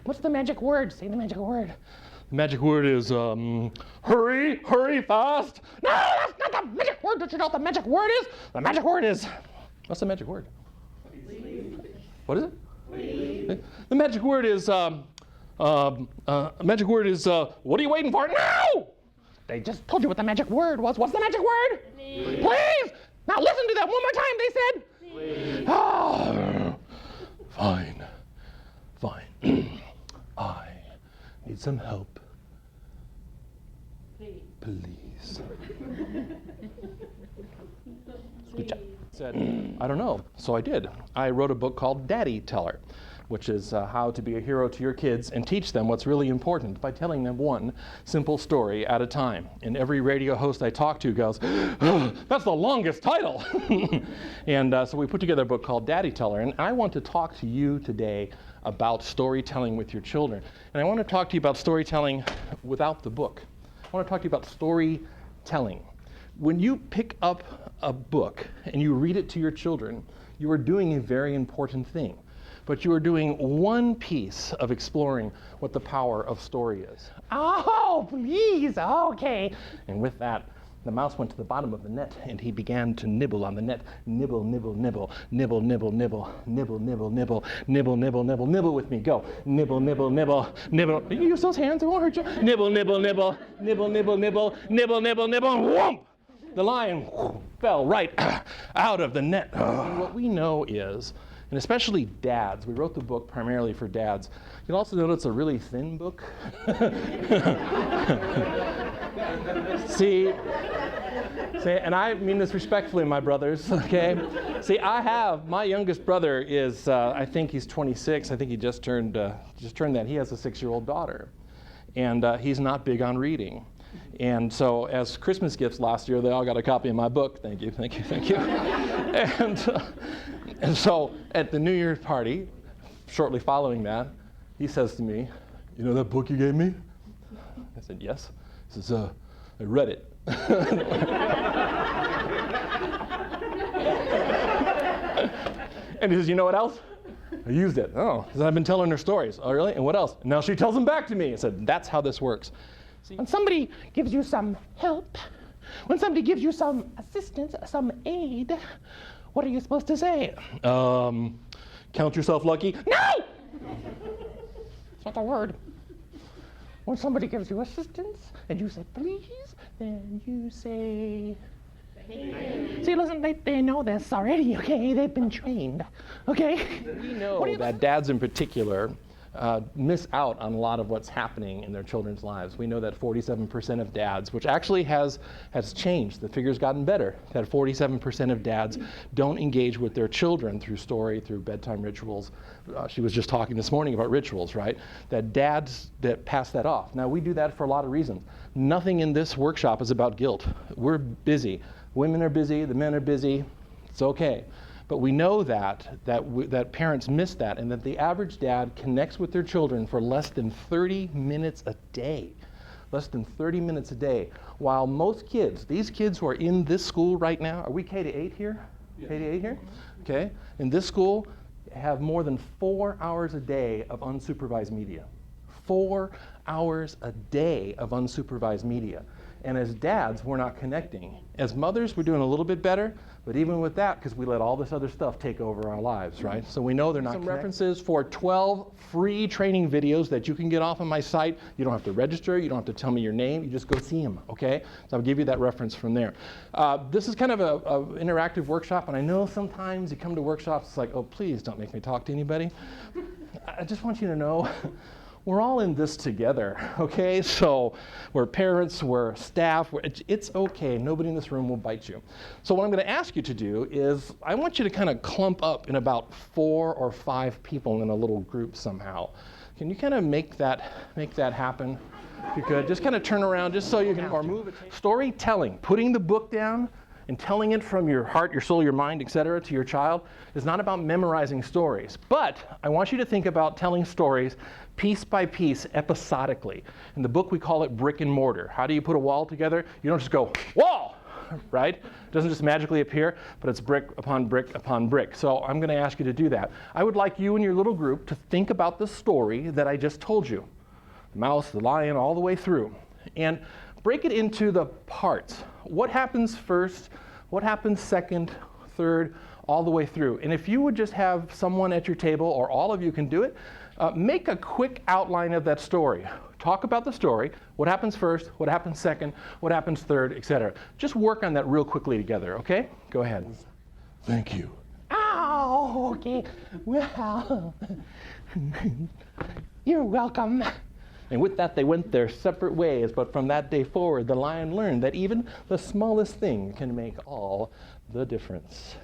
What's the magic word? Say the magic word. The magic word is, hurry, hurry, fast. No, that's not the magic word. Don't you know what the magic word is? The magic word is, what's the magic word? Please. What is it? Please. The magic word is, what are you waiting for? No! They just told you what the magic word was. What's the magic word? Please. Please. Now listen to that one more time. They said, please. Oh, fine. I need some help. Please. Good job. Said, I don't know. So I did. I wrote a book called Daddy Teller, which is how to be a hero to your kids and teach them what's really important by telling them one simple story at a time. And every radio host I talk to goes, oh, that's the longest title. And so we put together a book called Daddy Teller. And I want to talk to you today about storytelling with your children. And I want to talk to you about storytelling without the book. I want to talk to you about storytelling. When you pick up a book and you read it to your children, you are doing a very important thing. But you are doing one piece of exploring what the power of story is. Oh, please, okay. And with that, the mouse went to the bottom of the net and he began to nibble on the net. Nibble, nibble, nibble, nibble, nibble, nibble, nibble, nibble, nibble, nibble, nibble, nibble, nibble with me. Go. Nibble, nibble, nibble, nibble. You use those hands, it won't hurt you. Nibble, nibble, nibble, nibble, nibble, nibble, nibble, nibble, nibble, and whoomp! The lion fell right out of the net. And what we know is, and especially dads, we wrote the book primarily for dads. You'll also notice it's a really thin book. See, and I mean this respectfully, my brothers, okay? See, my youngest brother is, I think he's 26. I think he just turned that. He has a 6-year-old daughter. And he's not big on reading. And so as Christmas gifts last year, they all got a copy of my book. Thank you. And so at the New Year's party, shortly following that, he says to me, you know that book you gave me? I said, yes. He says, I read it. And he says, you know what else? I used it. Oh, because I've been telling her stories. Oh, really? And what else? And now she tells them back to me. I said, that's how this works. See, when somebody gives you some help, when somebody gives you some assistance, some aid, what are you supposed to say? Count yourself lucky? No! It's not the word. When somebody gives you assistance and you say, please, then you say, thank you. See, listen, they know this already, okay? They've been trained, okay? We know that dads in particular miss out on a lot of what's happening in their children's lives. We know that 47% of dads, which actually has changed, the figure's gotten better, that 47% of dads don't engage with their children through story, through bedtime rituals. She was just talking this morning about rituals, right? That dads that pass that off. Now, we do that for a lot of reasons. Nothing in this workshop is about guilt. We're busy. Women are busy, the men are busy. It's okay. But we know that parents miss that, and that the average dad connects with their children for less than 30 minutes a day. Less than 30 minutes a day. While most kids, these kids who are in this school right now, are we K-8 here? Yeah. K-8 here? Okay. In this school, have more than 4 hours a day of unsupervised media. 4 hours a day of unsupervised media. And as dads, we're not connecting. As mothers, we're doing a little bit better, but even with that, because we let all this other stuff take over our lives, right? So we know they're not connected. Some references for 12 free training videos that you can get off of my site. You don't have to register, you don't have to tell me your name, you just go see them, okay? So I'll give you that reference from there. This is kind of an interactive workshop, and I know sometimes you come to workshops, it's like, oh, please don't make me talk to anybody. I just want you to know, we're all in this together, okay? So we're parents, we're staff, it's okay. Nobody in this room will bite you. So what I'm going to ask you to do is I want you to kind of clump up in about 4 or 5 people in a little group somehow. Can you kind of make that happen? If you could, just kind of turn around just so you can, or move it. Storytelling, putting the book down and telling it from your heart, your soul, your mind, etc. to your child is not about memorizing stories. But I want you to think about telling stories piece by piece, episodically. In the book, we call it brick and mortar. How do you put a wall together? You don't just go, wall! right? It doesn't just magically appear, but it's brick upon brick upon brick. So I'm going to ask you to do that. I would like you and your little group to think about the story that I just told you. The mouse, the lion, all the way through. And break it into the parts. What happens first? What happens second, third, all the way through? And if you would just have someone at your table, or all of you can do it, make a quick outline of that story. Talk about the story, what happens first, what happens second, what happens third, etc. Just work on that real quickly together, okay? Go ahead. Thank you. Oh, okay. Well, you're welcome. And with that, they went their separate ways. But from that day forward, the lion learned that even the smallest thing can make all the difference.